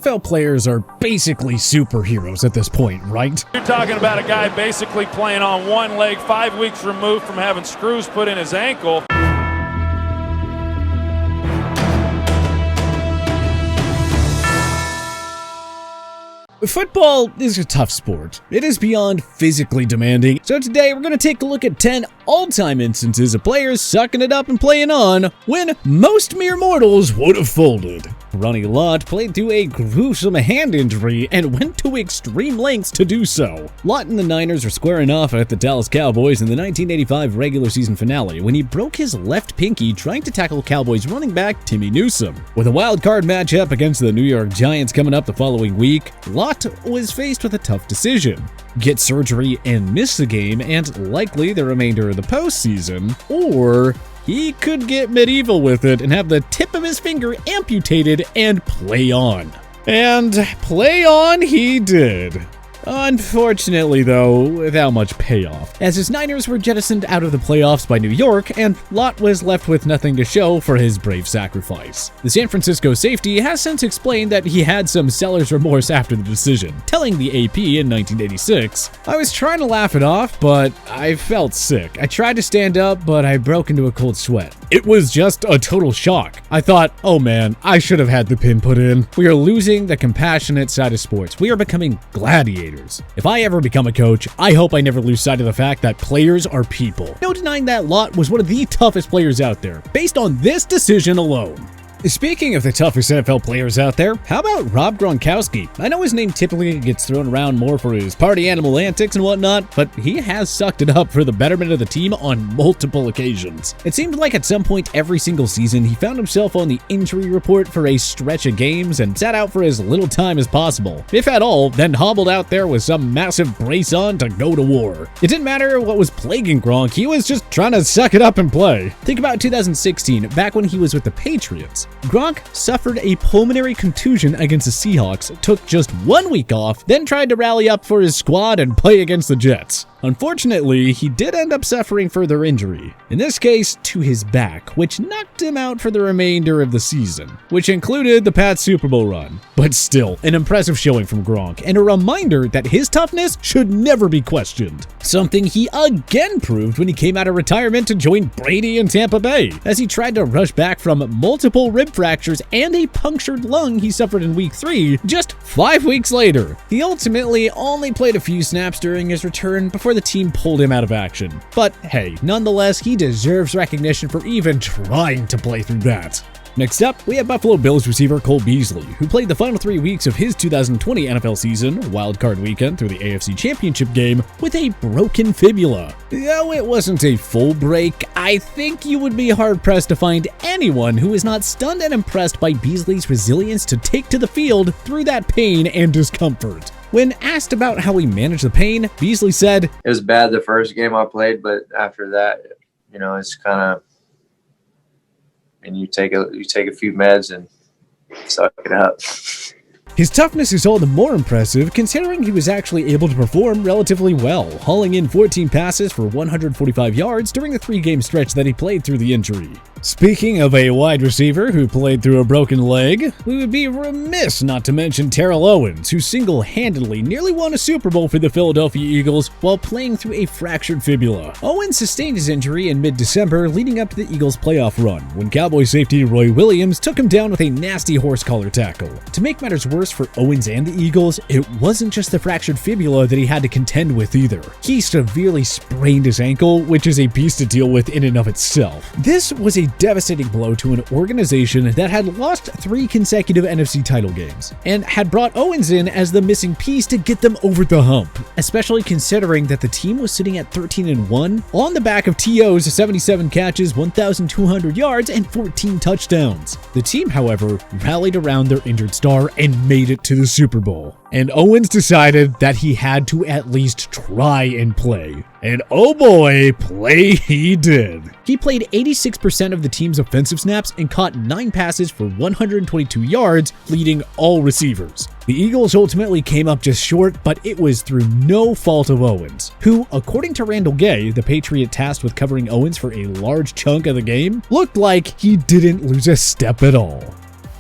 NFL players are basically superheroes at this point, right? You're talking about a guy basically playing on one leg, 5 weeks removed from having screws put in his ankle. Football is a tough sport. It is beyond physically demanding. So today we're going to take a look at 10 all-time instances of players sucking it up and playing on when most mere mortals would have folded. Ronnie Lott played through a gruesome hand injury and went to extreme lengths to do so. Lott and the Niners were squaring off at the Dallas Cowboys in the 1985 regular season finale when he broke his left pinky trying to tackle Cowboys running back Timmy Newsome. With a wild card matchup against the New York Giants coming up the following week, Lott was faced with a tough decision: get surgery and miss the game and likely the remainder of the postseason, or he could get medieval with it and have the tip of his finger amputated and play on. And play on he did. Unfortunately, though, without much payoff, as his Niners were jettisoned out of the playoffs by New York, and Lott was left with nothing to show for his brave sacrifice. The San Francisco safety has since explained that he had some seller's remorse after the decision, telling the AP in 1986, "I was trying to laugh it off, but I felt sick. I tried to stand up, but I broke into a cold sweat. It was just a total shock. I thought, oh man, I should have had the pin put in. We are losing the compassionate side of sports. We are becoming gladiators. If I ever become a coach, I hope I never lose sight of the fact that players are people." No denying that Lott was one of the toughest players out there, based on this decision alone. Speaking of the toughest NFL players out there, how about Rob Gronkowski? I know his name typically gets thrown around more for his party animal antics and whatnot, but he has sucked it up for the betterment of the team on multiple occasions. It seemed like at some point every single season he found himself on the injury report for a stretch of games and sat out for as little time as possible, if at all, then hobbled out there with some massive brace on to go to war. It didn't matter what was plaguing Gronk, he was just trying to suck it up and play. Think about 2016, back when he was with the Patriots. Gronk suffered a pulmonary contusion against the Seahawks, took just 1 week off, then tried to rally up for his squad and play against the Jets. Unfortunately, he did end up suffering further injury, in this case to his back, which knocked him out for the remainder of the season, which included the Pats Super Bowl run. But still, an impressive showing from Gronk, and a reminder that his toughness should never be questioned. Something he again proved when he came out of retirement to join Brady in Tampa Bay, as he tried to rush back from multiple rib fractures and a punctured lung he suffered in Week 3 just 5 weeks later. He ultimately only played a few snaps during his return before the team pulled him out of action. But hey, nonetheless, he deserves recognition for even trying to play through that. Next up, we have Buffalo Bills receiver Cole Beasley, who played the final 3 weeks of his 2020 NFL season, wildcard weekend through the AFC Championship game, with a broken fibula. Though it wasn't a full break, I think you would be hard-pressed to find anyone who is not stunned and impressed by Beasley's resilience to take to the field through that pain and discomfort. When asked about how he managed the pain, Beasley said, "It was bad the first game I played, but after that, it's kind of, and you take a few meds and suck it up." His toughness is all the more impressive considering he was actually able to perform relatively well, hauling in 14 passes for 145 yards during the 3-game stretch that he played through the injury. Speaking of a wide receiver who played through a broken leg, we would be remiss not to mention Terrell Owens, who single-handedly nearly won a Super Bowl for the Philadelphia Eagles while playing through a fractured fibula. Owens sustained his injury in mid-December leading up to the Eagles' playoff run, when Cowboys safety Roy Williams took him down with a nasty horse collar tackle. To make matters worse for Owens and the Eagles, it wasn't just the fractured fibula that he had to contend with either. He severely sprained his ankle, which is a beast to deal with in and of itself. This was a devastating blow to an organization that had lost 3 consecutive NFC title games, and had brought Owens in as the missing piece to get them over the hump, especially considering that the team was sitting at 13-1 on the back of T.O.'s 77 catches, 1,200 yards, and 14 touchdowns. The team, however, rallied around their injured star and made it to the Super Bowl. And Owens decided that he had to at least try and play. And oh boy, play he did. He played 86% of the team's offensive snaps and caught 9 passes for 122 yards, leading all receivers. The Eagles ultimately came up just short, but it was through no fault of Owens, who, according to Randall Gay, the Patriot tasked with covering Owens for a large chunk of the game, looked like he didn't lose a step at all.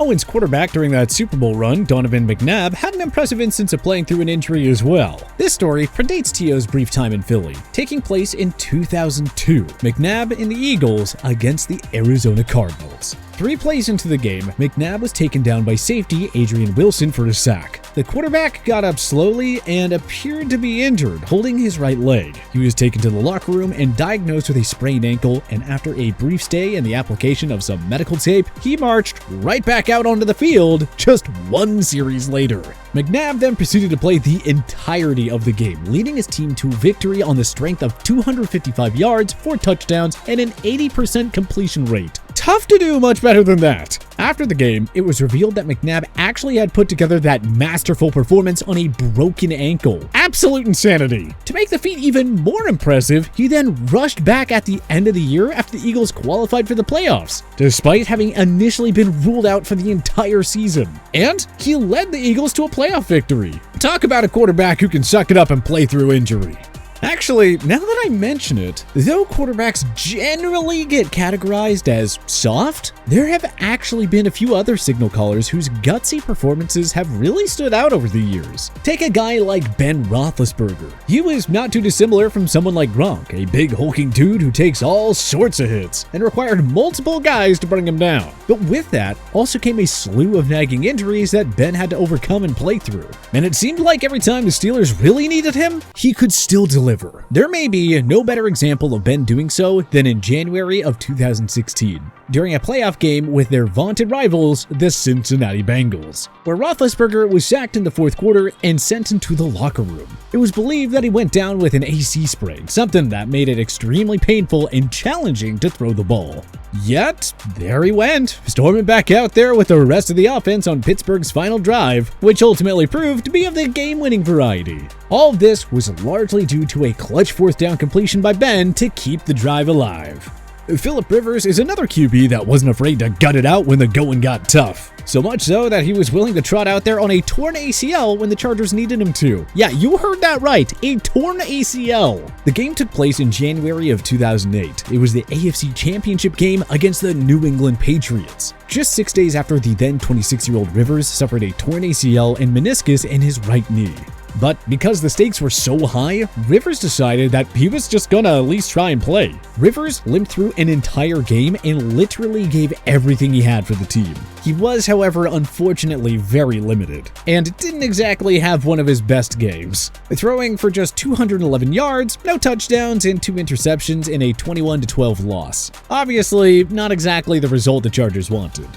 Owens' quarterback during that Super Bowl run, Donovan McNabb, had an impressive instance of playing through an injury as well. This story predates T.O.'s brief time in Philly, taking place in 2002. McNabb and the Eagles against the Arizona Cardinals. 3 plays into the game, McNabb was taken down by safety Adrian Wilson for a sack. The quarterback got up slowly and appeared to be injured, holding his right leg. He was taken to the locker room and diagnosed with a sprained ankle, and after a brief stay and the application of some medical tape, he marched right back out onto the field just 1 series later. McNabb then proceeded to play the entirety of the game, leading his team to victory on the strength of 255 yards, 4 touchdowns, and an 80% completion rate. Tough to do much better than that. After the game, it was revealed that McNabb actually had put together that masterful performance on a broken ankle. Absolute insanity. To make the feat even more impressive, he then rushed back at the end of the year after the Eagles qualified for the playoffs, despite having initially been ruled out for the entire season. And he led the Eagles to a playoff victory. Talk about a quarterback who can suck it up and play through injury. Actually, now that I mention it, though quarterbacks generally get categorized as soft, there have actually been a few other signal callers whose gutsy performances have really stood out over the years. Take a guy like Ben Roethlisberger. He was not too dissimilar from someone like Gronk, a big hulking dude who takes all sorts of hits and required multiple guys to bring him down. But with that also came a slew of nagging injuries that Ben had to overcome and play through. And it seemed like every time the Steelers really needed him, he could still deliver. There may be no better example of Ben doing so than in January of 2016, during a playoff game with their vaunted rivals, the Cincinnati Bengals, where Roethlisberger was sacked in the 4th quarter and sent into the locker room. It was believed that he went down with an AC sprain, something that made it extremely painful and challenging to throw the ball. Yet, there he went, storming back out there with the rest of the offense on Pittsburgh's final drive, which ultimately proved to be of the game-winning variety. All of this was largely due to a clutch 4th down completion by Ben to keep the drive alive. Philip Rivers is another QB that wasn't afraid to gut it out when the going got tough. So much so that he was willing to trot out there on a torn ACL when the Chargers needed him to. Yeah, you heard that right, a torn ACL. The game took place in January of 2008. It was the AFC Championship game against the New England Patriots. Just 6 days after the then 26-year-old Rivers suffered a torn ACL and meniscus in his right knee. But because the stakes were so high, Rivers decided that he was just gonna at least try and play. Rivers limped through an entire game and literally gave everything he had for the team. He was, however, unfortunately very limited, and didn't exactly have one of his best games, throwing for just 211 yards, no touchdowns, and 2 interceptions in a 21-12 loss. Obviously, not exactly the result the Chargers wanted.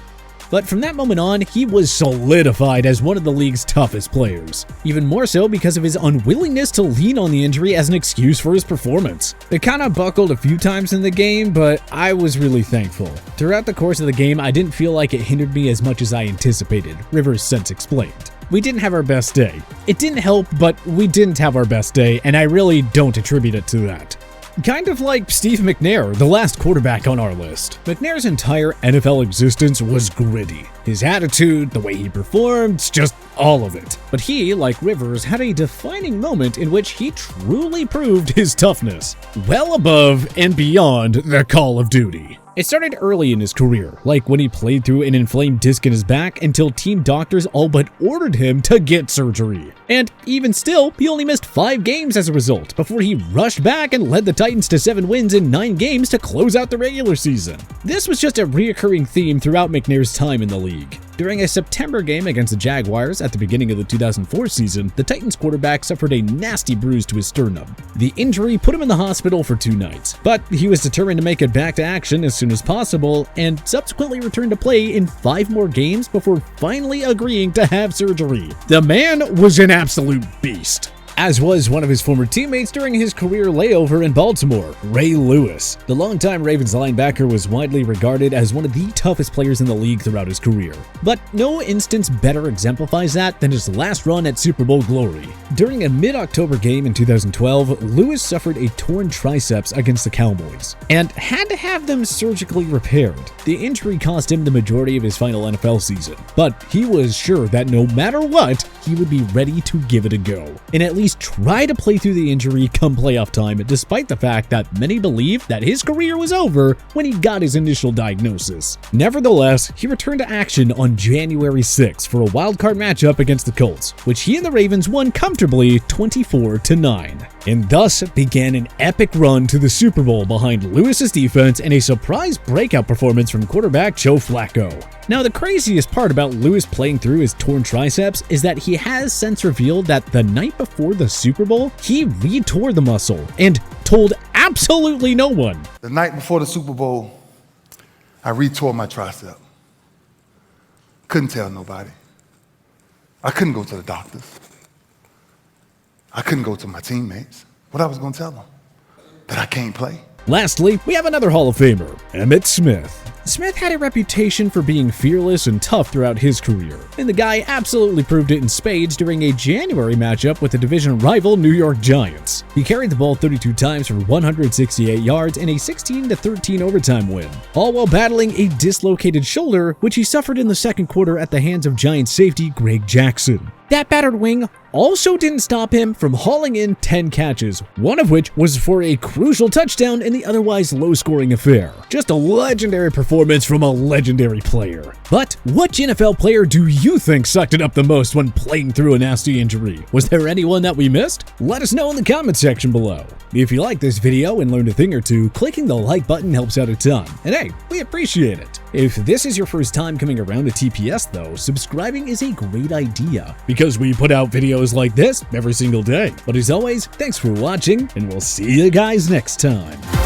But from that moment on, he was solidified as one of the league's toughest players. Even more so because of his unwillingness to lean on the injury as an excuse for his performance. It kinda buckled a few times in the game, but I was really thankful. Throughout the course of the game, I didn't feel like it hindered me as much as I anticipated, Rivers since explained. We didn't have our best day. It didn't help, but we didn't have our best day, and I really don't attribute it to that. Kind of like Steve McNair, the last quarterback on our list. McNair's entire NFL existence was gritty. His attitude, the way he performed, just all of it. But he, like Rivers, had a defining moment in which he truly proved his toughness, well above and beyond the call of duty. It started early in his career, like when he played through an inflamed disc in his back until team doctors all but ordered him to get surgery. And even still, he only missed 5 games as a result before he rushed back and led the Titans to 7 wins in 9 games to close out the regular season. This was just a reoccurring theme throughout McNair's time in the league. During a September game against the Jaguars at the beginning of the 2004 season, the Titans quarterback suffered a nasty bruise to his sternum. The injury put him in the hospital for 2 nights, but he was determined to make it back to action as soon as possible and subsequently returned to play in 5 more games before finally agreeing to have surgery. The man was an absolute beast. As was one of his former teammates during his career layover in Baltimore, Ray Lewis. The longtime Ravens linebacker was widely regarded as one of the toughest players in the league throughout his career. But no instance better exemplifies that than his last run at Super Bowl glory. During a mid-October game in 2012, Lewis suffered a torn triceps against the Cowboys and had to have them surgically repaired. The injury cost him the majority of his final NFL season, but he was sure that no matter what, he would be ready to give it a go. In at least always try to play through the injury come playoff time, despite the fact that many believe that his career was over when he got his initial diagnosis. Nevertheless, he returned to action on January 6th for a wildcard matchup against the Colts, which he and the Ravens won comfortably 24-9. And thus began an epic run to the Super Bowl behind Lewis's defense and a surprise breakout performance from quarterback Joe Flacco. Now, the craziest part about Lewis playing through his torn triceps is that he has since revealed that the night before the Super Bowl, he re-tore the muscle and told absolutely no one. The night before the Super Bowl, I re-tore my tricep. Couldn't tell nobody. I couldn't go to the doctors. I couldn't go to my teammates. What I was going to tell them? That I can't play. Lastly, we have another Hall of Famer, Emmitt Smith. Smith had a reputation for being fearless and tough throughout his career, and the guy absolutely proved it in spades during a January matchup with the division rival New York Giants. He carried the ball 32 times for 168 yards in a 16-13 overtime win, all while battling a dislocated shoulder, which he suffered in the second quarter at the hands of Giants safety Greg Jackson. That battered wing also didn't stop him from hauling in 10 catches, one of which was for a crucial touchdown in the otherwise low-scoring affair. Just a legendary performance from a legendary player. But which NFL player do you think sucked it up the most when playing through a nasty injury? Was there anyone that we missed? Let us know in the comment section below. If you like this video and learned a thing or two, clicking the like button helps out a ton. And hey, we appreciate it. If this is your first time coming around to TPS though, subscribing is a great idea, because we put out videos like this every single day. But as always, thanks for watching, and we'll see you guys next time.